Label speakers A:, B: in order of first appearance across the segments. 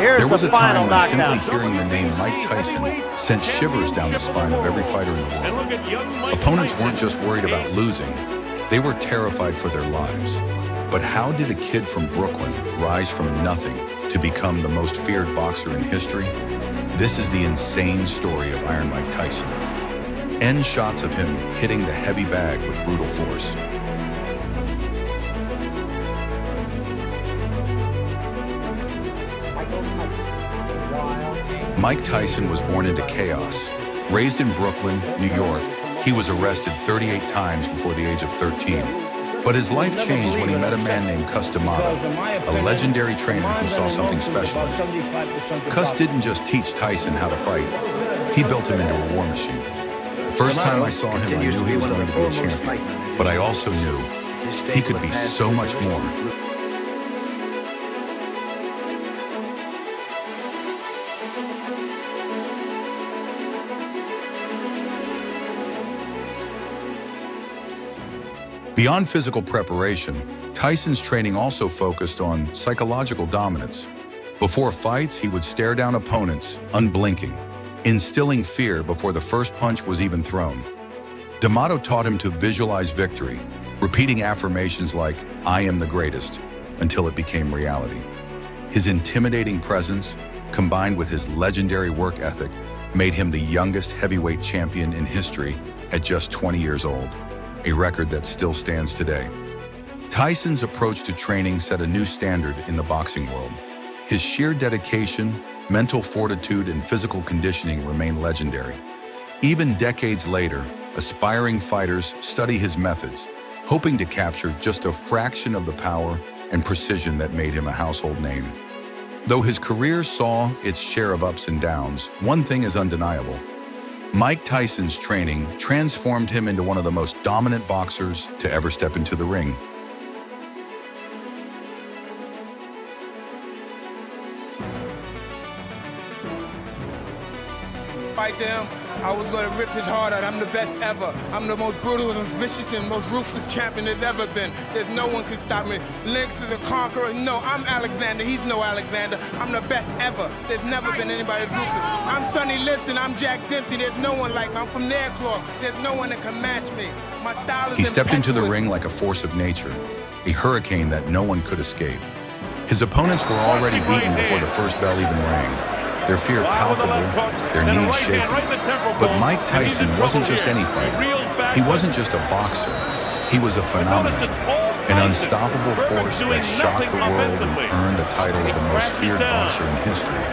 A: here's
B: There was
A: the
B: a time
A: final
B: when simply
A: knockout.
B: hearing the name Mike Tyson sent shivers down the spine of every fighter in the world. Opponents weren't just worried about losing, they were terrified for their lives. But how did a kid from Brooklyn rise from nothing to become the most feared boxer in history? This is the insane story of Iron Mike Tyson. End shots of him hitting the heavy bag with brutal force. Mike Tyson was born into chaos. Raised in Brooklyn, New York, he was arrested 38 times before the age of 13. But his life changed when he met a man named Cus D'Amato, a legendary trainer who saw something special in him. Cus didn't just teach Tyson how to fight, he built him into a war machine. The first time I saw him, I knew he was going to be a champion, but I also knew he could be so much more. Beyond physical preparation, Tyson's training also focused on psychological dominance. Before fights, he would stare down opponents, unblinking, instilling fear before the first punch was even thrown. D'Amato taught him to visualize victory, repeating affirmations like, "I am the greatest," until it became reality. His intimidating presence, combined with his legendary work ethic, made him the youngest heavyweight champion in history at just 20 years old. A record that still stands today. Tyson's approach to training set a new standard in the boxing world. His sheer dedication, mental fortitude, and physical conditioning remain legendary. Even decades later, aspiring fighters study his methods, hoping to capture just a fraction of the power and precision that made him a household name. Though his career saw its share of ups and downs, one thing is undeniable. Mike Tyson's training transformed him into one of the most dominant boxers to ever step into the ring.
C: Fight them, I was going to rip his heart out. I'm the best ever. I'm the most brutal and vicious and most ruthless champion there's ever been. There's no one can stop me. Lynx is a conqueror. No, I'm Alexander. He's no Alexander. I'm the best ever. There's never been anybody as ruthless. I'm Sonny Liston. I'm Jack Dempsey. There's no one like me. I'm from Nairclaw. There's no one that can match me. My style is
B: He stepped into the
C: impetuous.
B: ring like a force of nature, a hurricane that no one could escape. His opponents were already beaten before the first bell even rang. Their fear palpable, their knees shaking. But Mike Tyson wasn't just any fighter. He wasn't just a boxer. He was a phenomenon, an unstoppable force that shocked the world and earned the title of the most feared boxer in history.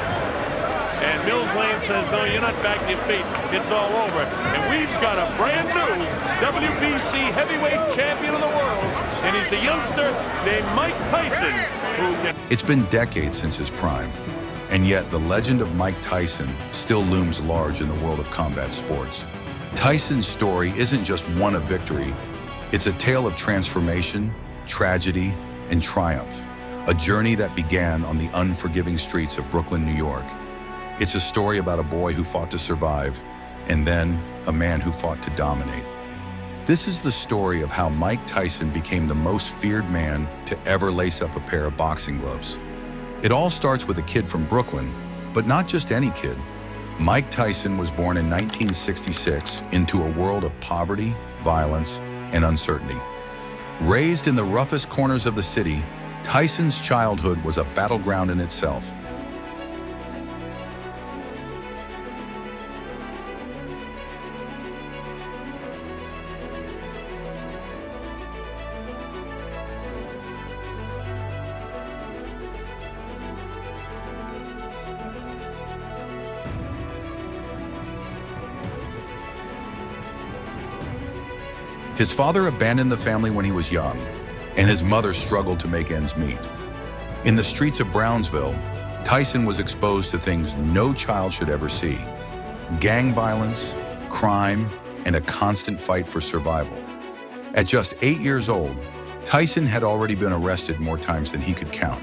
D: And Mills Lane says, no, you're not back to your feet. It's all over. And we've got a brand new WBC heavyweight champion of the world. And he's a youngster named Mike Tyson, who can...
B: It's been decades since his prime. And yet, the legend of Mike Tyson still looms large in the world of combat sports. Tyson's story isn't just one of victory. It's a tale of transformation, tragedy, and triumph. A journey that began on the unforgiving streets of Brooklyn, New York. It's a story about a boy who fought to survive, and then a man who fought to dominate. This is the story of how Mike Tyson became the most feared man to ever lace up a pair of boxing gloves. It all starts with a kid from Brooklyn, but not just any kid. Mike Tyson was born in 1966 into a world of poverty, violence, and uncertainty. Raised in the roughest corners of the city, Tyson's childhood was a battleground in itself. His father abandoned the family when he was young, and his mother struggled to make ends meet. In the streets of Brownsville, Tyson was exposed to things no child should ever see: gang violence, crime, and a constant fight for survival. At just 8 years old, Tyson had already been arrested more times than he could count.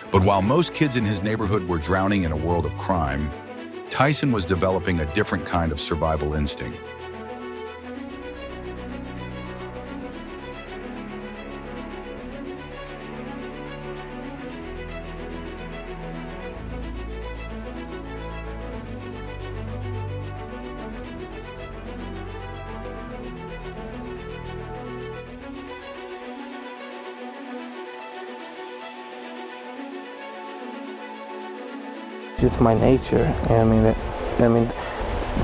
B: But while most kids in his neighborhood were drowning in a world of crime, Tyson was developing a different kind of survival instinct.
A: just my nature.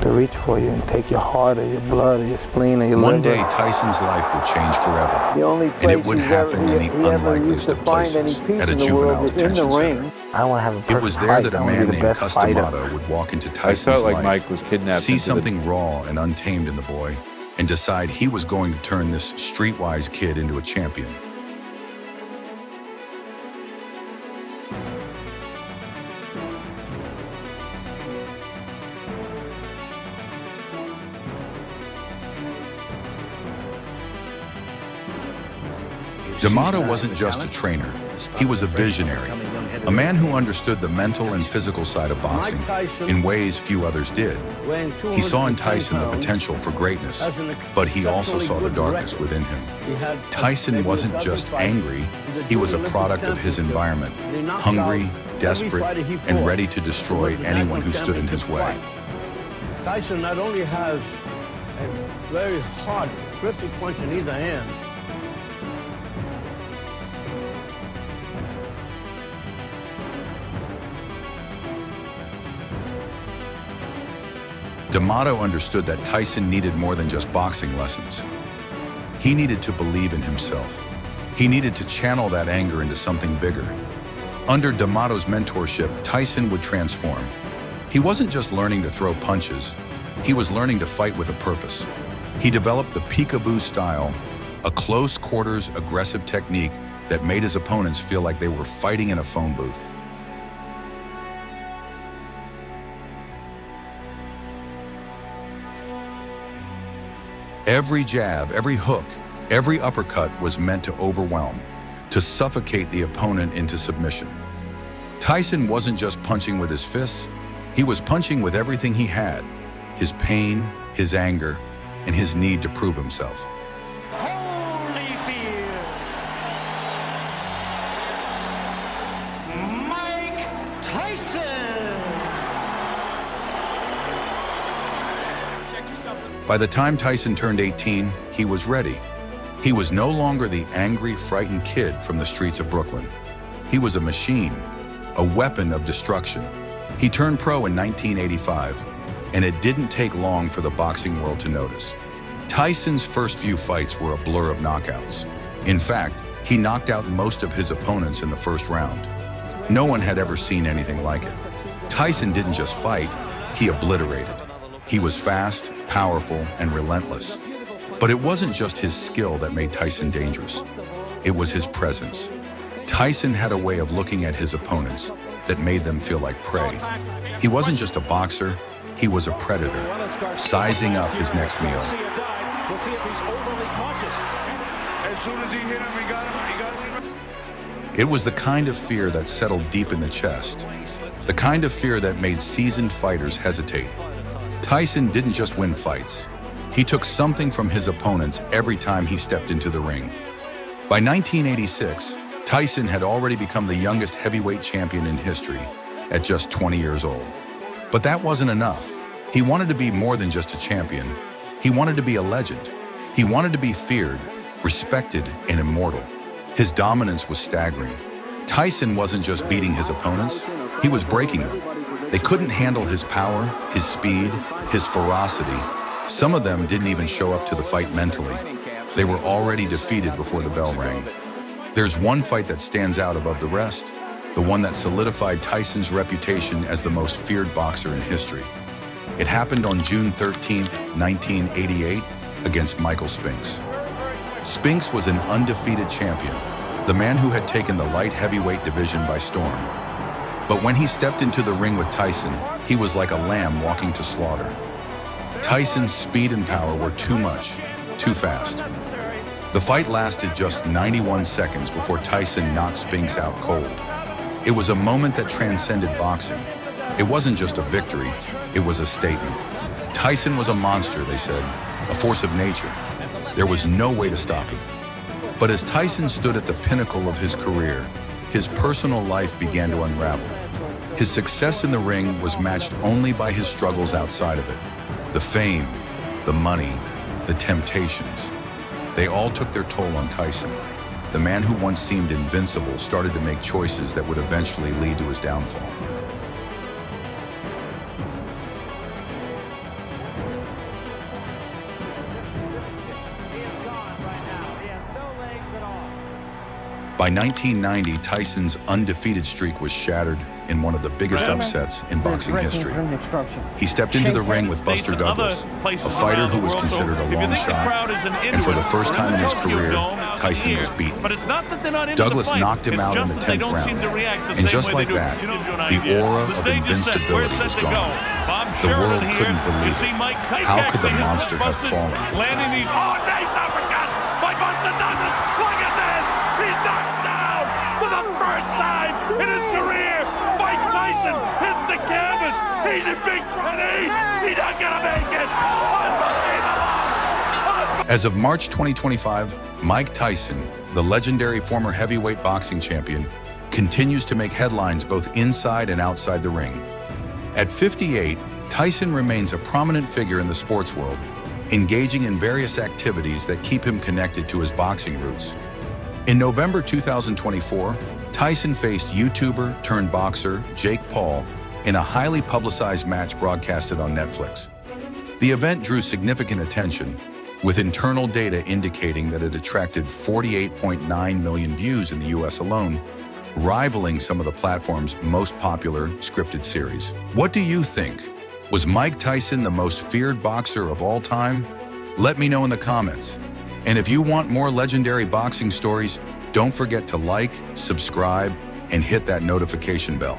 A: To reach for you and take your heart or your blood or your spleen or your liver.
B: One day, Tyson's life would change forever.
A: The only
B: And it
A: place
B: would happen in the unlikeliest of places, at a juvenile detention center.
A: I want to have a perfect
B: It was there
A: fight.
B: that a
A: I wanna
B: man
A: be the
B: named
A: best fighter.
B: Customato would walk into
E: I
B: Tyson's
E: felt like
B: life,
E: Mike was kidnapped.
B: see
E: into the-
B: something raw and untamed in the boy, and decide he was going to turn this streetwise kid into a champion. D'Amato wasn't just a trainer, he was a visionary, a man who understood the mental and physical side of boxing in ways few others did. He saw in Tyson the potential for greatness, but he also saw the darkness within him. Tyson wasn't just angry, he was a product of his environment, hungry, desperate, and ready to destroy anyone who stood in his way.
F: Tyson not only has a very hard, terrific punch in either hand,
B: D'Amato understood that Tyson needed more than just boxing lessons. He needed to believe in himself. He needed to channel that anger into something bigger. Under D'Amato's mentorship, Tyson would transform. He wasn't just learning to throw punches, he was learning to fight with a purpose. He developed the peekaboo style, a close quarters aggressive technique that made his opponents feel like they were fighting in a phone booth. Every jab, every hook, every uppercut was meant to overwhelm, to suffocate the opponent into submission. Tyson wasn't just punching with his fists, he was punching with everything he had, his pain, his anger, and his need to prove himself.
G: Mike Tyson!
B: By the time Tyson turned 18, he was ready. He was no longer the angry, frightened kid from the streets of Brooklyn. He was a machine, a weapon of destruction. He turned pro in 1985, and it didn't take long for the boxing world to notice. Tyson's first few fights were a blur of knockouts. In fact, he knocked out most of his opponents in the first round. No one had ever seen anything like it. Tyson didn't just fight, he obliterated. He was fast, powerful, and relentless. But it wasn't just his skill that made Tyson dangerous. It was his presence. Tyson had a way of looking at his opponents that made them feel like prey. He wasn't just a boxer, he was a predator, sizing up his next meal.
G: We'll see if he's overly cautious. As soon as he hit him, he got him.
B: It was the kind of fear that settled deep in the chest, the kind of fear that made seasoned fighters hesitate. Tyson didn't just win fights. He took something from his opponents every time he stepped into the ring. By 1986, Tyson had already become the youngest heavyweight champion in history at just 20 years old. But that wasn't enough. He wanted to be more than just a champion. He wanted to be a legend. He wanted to be feared, respected, and immortal. His dominance was staggering. Tyson wasn't just beating his opponents, he was breaking them. They couldn't handle his power, his speed, his ferocity. Some of them didn't even show up to the fight mentally. They were already defeated before the bell rang. There's one fight that stands out above the rest, the one that solidified Tyson's reputation as the most feared boxer in history. It happened on June 13, 1988, against Michael Spinks. Spinks was an undefeated champion, the man who had taken the light heavyweight division by storm. But when he stepped into the ring with Tyson, he was like a lamb walking to slaughter. Tyson's speed and power were too much, too fast. The fight lasted just 91 seconds before Tyson knocked Spinks out cold. It was a moment that transcended boxing. It wasn't just a victory, it was a statement. Tyson was a monster, they said, a force of nature. There was no way to stop him. But as Tyson stood at the pinnacle of his career, his personal life began to unravel. His success in the ring was matched only by his struggles outside of it. The fame, the money, the temptations. They all took their toll on Tyson. The man who once seemed invincible started to make choices that would eventually lead to his downfall. By 1990, Tyson's undefeated streak was shattered in one of the biggest upsets in boxing history. He stepped into the ring with Buster Douglas, a fighter who was considered a long shot, and for the first time in his career, Tyson was beaten. Douglas knocked him out in the 10th round, and just like that, the aura of invincibility was gone. The world couldn't believe it. How could the monster have fallen?
D: Landing these, oh, nice uppercut by Buster Douglas. Look at this. He's knocked down for the first time in his career. Mike Tyson hits the canvas. He's in big trouble. He's not gonna make it. Unbelievable.
B: As of March 2025, Mike Tyson, the legendary former heavyweight boxing champion, continues to make headlines both inside and outside the ring. At 58, Tyson remains a prominent figure in the sports world, engaging in various activities that keep him connected to his boxing roots. In November 2024, Tyson faced YouTuber turned boxer Jake Paul in a highly publicized match broadcasted on Netflix. The event drew significant attention, with internal data indicating that it attracted 48.9 million views in the US alone, rivaling some of the platform's most popular scripted series. What do you think? Was Mike Tyson the most feared boxer of all time? Let me know in the comments. And if you want more legendary boxing stories, don't forget to like, subscribe, and hit that notification bell.